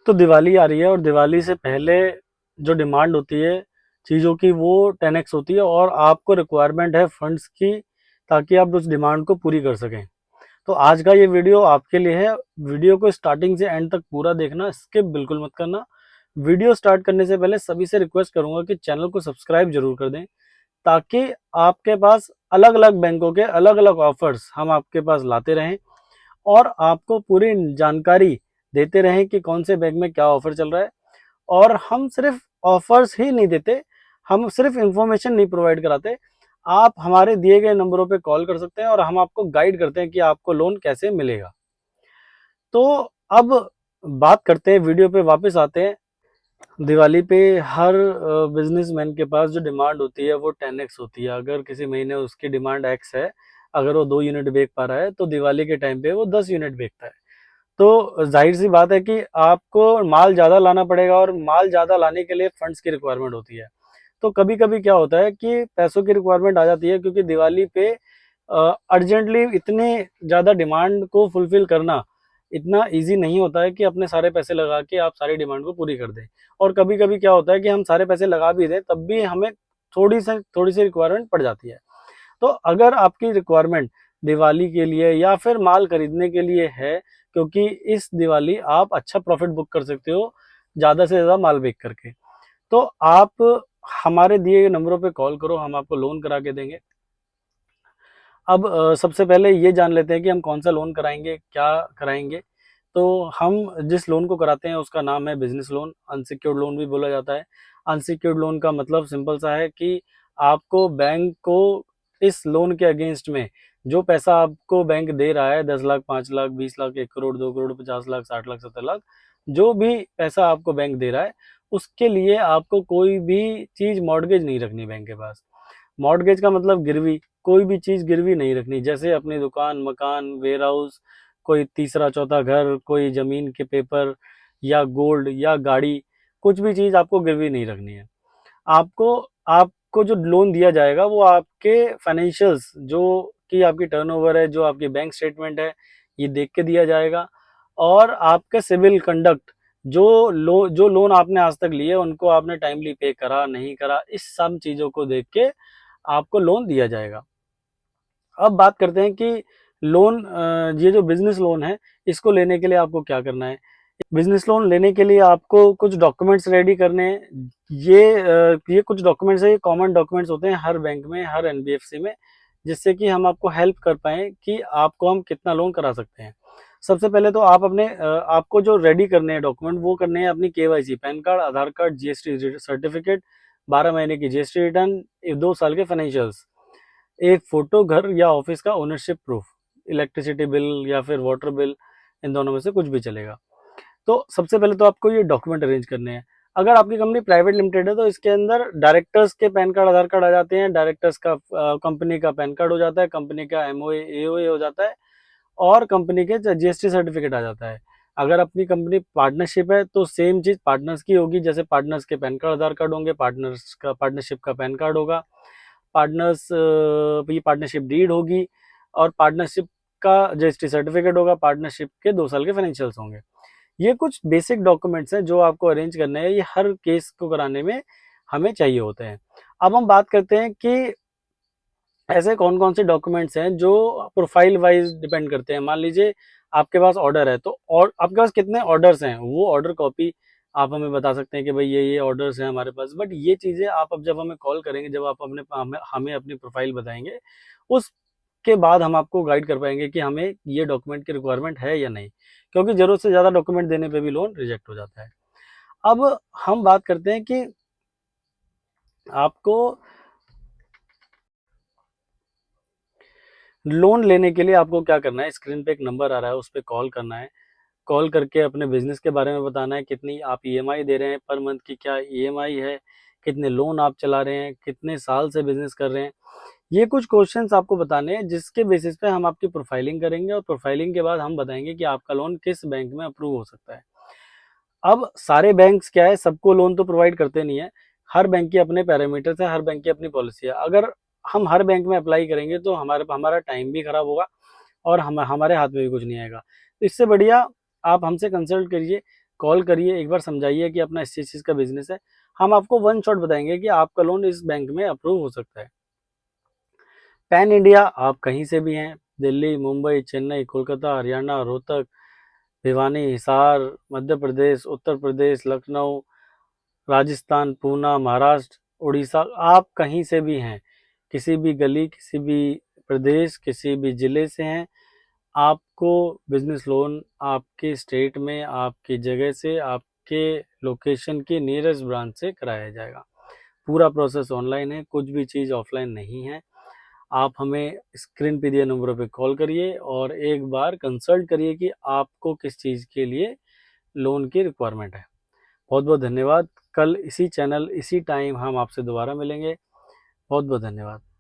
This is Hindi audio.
तो दिवाली आ रही है और दिवाली से पहले जो डिमांड होती है चीज़ों की वो 10x होती है और आपको रिक्वायरमेंट है फंड्स की ताकि आप उस डिमांड को पूरी कर सकें। तो आज का ये वीडियो आपके लिए है। वीडियो को स्टार्टिंग से एंड तक पूरा देखना, स्किप बिल्कुल मत करना। वीडियो स्टार्ट करने से पहले सभी से रिक्वेस्ट करूंगा कि चैनल को सब्सक्राइब जरूर कर दें ताकि आपके पास अलग अलग बैंकों के अलग अलग ऑफर्स हम आपके पास लाते रहें और आपको पूरी जानकारी देते रहें कि कौन से बैंक में क्या ऑफर चल रहा है। और हम सिर्फ ऑफर्स ही नहीं देते, हम सिर्फ इंफॉर्मेशन नहीं प्रोवाइड कराते। आप हमारे दिए गए नंबरों पे कॉल कर सकते हैं और हम आपको गाइड करते हैं कि आपको लोन कैसे मिलेगा। तो अब बात करते हैं, वीडियो पे वापस आते हैं। दिवाली पे हर बिजनेसमैन के पास जो डिमांड होती है वो 10x होती है। अगर किसी महीने उसकी डिमांड x है, अगर वो 2 यूनिट बेच पा रहा है तो दिवाली के टाइम पे वो 10 यूनिट बेचता है। तो जाहिर सी बात है कि आपको माल ज़्यादा लाना पड़ेगा और माल ज़्यादा लाने के लिए फंड्स की रिक्वायरमेंट होती है। तो कभी कभी क्या होता है कि पैसों की रिक्वायरमेंट आ जाती है क्योंकि दिवाली पे अर्जेंटली इतने ज़्यादा डिमांड को फुलफिल करना इतना इजी नहीं होता है कि अपने सारे पैसे लगा के आप सारी डिमांड को पूरी कर दें। और कभी कभी क्या होता है कि हम सारे पैसे लगा भी दें तब भी हमें थोड़ी सी रिक्वायरमेंट पड़ जाती है। तो अगर आपकी रिक्वायरमेंट दिवाली के लिए या फिर माल खरीदने के लिए है, क्योंकि इस दिवाली आप अच्छा प्रॉफिट बुक कर सकते हो ज़्यादा से ज़्यादा माल बेच करके, तो आप हमारे दिए गए नंबरों पे कॉल करो, हम आपको लोन करा के देंगे। अब सबसे पहले ये जान लेते हैं कि हम कौन सा लोन कराएंगे, क्या कराएंगे। तो हम जिस लोन को कराते हैं उसका नाम है बिजनेस लोन, अनसिक्योर्ड लोन भी बोला जाता है। अनसिक्योर्ड लोन का मतलब सिंपल सा है कि आपको बैंक को इस लोन के अगेंस्ट में जो पैसा आपको बैंक दे रहा है, 10 लाख, 5 लाख, 20 लाख, 1 करोड़, 2 करोड़, 50 लाख, 60 लाख, 70 लाख, जो भी पैसा आपको बैंक दे रहा है उसके लिए आपको कोई भी चीज मॉर्गेज नहीं रखनी बैंक के पास। मॉर्गेज का मतलब गिरवी, कोई भी चीज गिरवी नहीं रखनी, जैसे अपनी दुकान, मकान, वेयर हाउस, कोई तीसरा चौथा घर, कोई जमीन के पेपर या गोल्ड या गाड़ी, कुछ भी चीज आपको गिरवी नहीं रखनी है। आपको आपको जो लोन दिया जाएगा वो आपके फाइनेंशियल्स, जो कि आपकी टर्नओवर है, जो आपकी बैंक स्टेटमेंट है, ये देख के दिया जाएगा। और आपके सिविल कंडक्ट, जो लोन आपने आज तक लिए उनको आपने टाइमली पे करा नहीं करा, इस सब चीजों को देख के आपको लोन दिया जाएगा। अब बात करते हैं कि लोन, ये जो बिजनेस लोन है इसको लेने के लिए आपको क्या करना है। बिजनेस लोन लेने के लिए आपको कुछ डॉक्यूमेंट्स रेडी करने हैं। ये कुछ डॉक्यूमेंट्स है, ये कॉमन डॉक्यूमेंट्स होते हैं हर बैंक में, हर एनबीएफसी में, जिससे कि हम आपको हेल्प कर पाए कि आपको हम कितना लोन करा सकते हैं। सबसे पहले तो आपको जो रेडी करने हैं डॉक्यूमेंट, वो करने हैं अपनी केवाईसी, पैन कार्ड, आधार कार्ड, जीएसटी सर्टिफिकेट, 12 महीने की जीएसटी रिटर्न, 2 साल के फाइनेंशियल्स, एक फोटो घर या ऑफिस का ओनरशिप प्रूफ, इलेक्ट्रिसिटी बिल या फिर वाटर बिल, इन दोनों में से कुछ भी चलेगा। तो सबसे पहले तो आपको ये डॉक्यूमेंट अरेंज करने हैं। अगर आपकी कंपनी प्राइवेट लिमिटेड है तो इसके अंदर डायरेक्टर्स के पैन कार्ड, आधार कार्ड आ जाते हैं। डायरेक्टर्स का कंपनी का पैन कार्ड हो जाता है, कंपनी का एमओए, एओए हो जाता है और कंपनी के जीएसटी सर्टिफिकेट आ जाता है। अगर अपनी कंपनी पार्टनरशिप है तो सेम चीज पार्टनर्स की होगी, जैसे पार्टनर्स के पैन कार्ड, आधार कार्ड होंगे, पार्टनर्स का पार्टनरशिप का पैन कार्ड होगा, पार्टनर्स ये पार्टनरशिप डीड होगी और पार्टनरशिप का जीएसटी सर्टिफिकेट होगा, पार्टनरशिप के 2 साल के फाइनेंशियल्स होंगे। ये कुछ बेसिक डॉक्यूमेंट्स हैं जो आपको अरेंज करने हैं, ये हर केस को कराने में हमें चाहिए होते हैं। अब हम बात करते हैं कि ऐसे कौन कौन से डॉक्यूमेंट्स हैं जो प्रोफाइल वाइज डिपेंड करते हैं। मान लीजिए आपके पास ऑर्डर है, तो और आपके पास कितने ऑर्डर्स हैं वो ऑर्डर कॉपी आप हमें बता सकते हैं कि भाई ये ऑर्डर्स हैं हमारे पास। बट ये चीज़ें आप अब जब हमें कॉल करेंगे, जब आप हमें अपनी प्रोफाइल बताएंगे, उसके बाद हम आपको गाइड कर पाएंगे कि हमें ये डॉक्यूमेंट की रिक्वायरमेंट है या नहीं, क्योंकि जरूरत से ज़्यादा डॉक्यूमेंट देने पे भी लोन रिजेक्ट हो जाता है। अब हम बात करते हैं कि आपको लोन लेने के लिए आपको क्या करना है। स्क्रीन पे एक नंबर आ रहा है, उस पर कॉल करना है। कॉल करके अपने बिजनेस के बारे में बताना है, कितनी आप ईएमआई दे रहे हैं पर मंथ की, क्या ईएमआई है, कितने लोन आप चला रहे हैं, कितने साल से बिजनेस कर रहे हैं। ये कुछ क्वेश्चंस आपको बताने हैं जिसके बेसिस पे हम आपकी प्रोफाइलिंग करेंगे और प्रोफाइलिंग के बाद हम बताएंगे कि आपका लोन किस बैंक में अप्रूव हो सकता है। अब सारे बैंक्स क्या है, सबको लोन तो प्रोवाइड करते नहीं है। हर बैंक के अपने पैरामीटर्स है, हर बैंक की अपनी पॉलिसी है। अगर हम हर बैंक में अप्लाई करेंगे तो हमारा टाइम भी खराब होगा और हमारे हाथ में भी कुछ नहीं आएगा। तो इससे बढ़िया आप हमसे कंसल्ट करिए। कॉल करिए, एक बार समझाइए कि अपना इस चीज़ का बिजनेस है, हम आपको वन शॉट बताएंगे कि आपका लोन इस बैंक में अप्रूव हो सकता है। पैन इंडिया आप कहीं से भी हैं, दिल्ली, मुंबई, चेन्नई, कोलकाता, हरियाणा, रोहतक, भिवानी, हिसार, मध्य प्रदेश, उत्तर प्रदेश, लखनऊ, राजस्थान, पूना, महाराष्ट्र, उड़ीसा, आप कहीं से भी हैं, किसी भी गली, किसी भी प्रदेश, किसी भी जिले से हैं, आपको बिजनेस लोन आपके स्टेट में, आपकी जगह से, आपके लोकेशन के नियरेस्ट ब्रांच से कराया जाएगा। पूरा प्रोसेस ऑनलाइन है, कुछ भी चीज़ ऑफलाइन नहीं है। आप हमें स्क्रीन पे दिए नंबरों पे कॉल करिए और एक बार कंसल्ट करिए कि आपको किस चीज़ के लिए लोन की रिक्वायरमेंट है। बहुत बहुत धन्यवाद। कल इसी चैनल, इसी टाइम हम आपसे दोबारा मिलेंगे। बहुत बहुत धन्यवाद।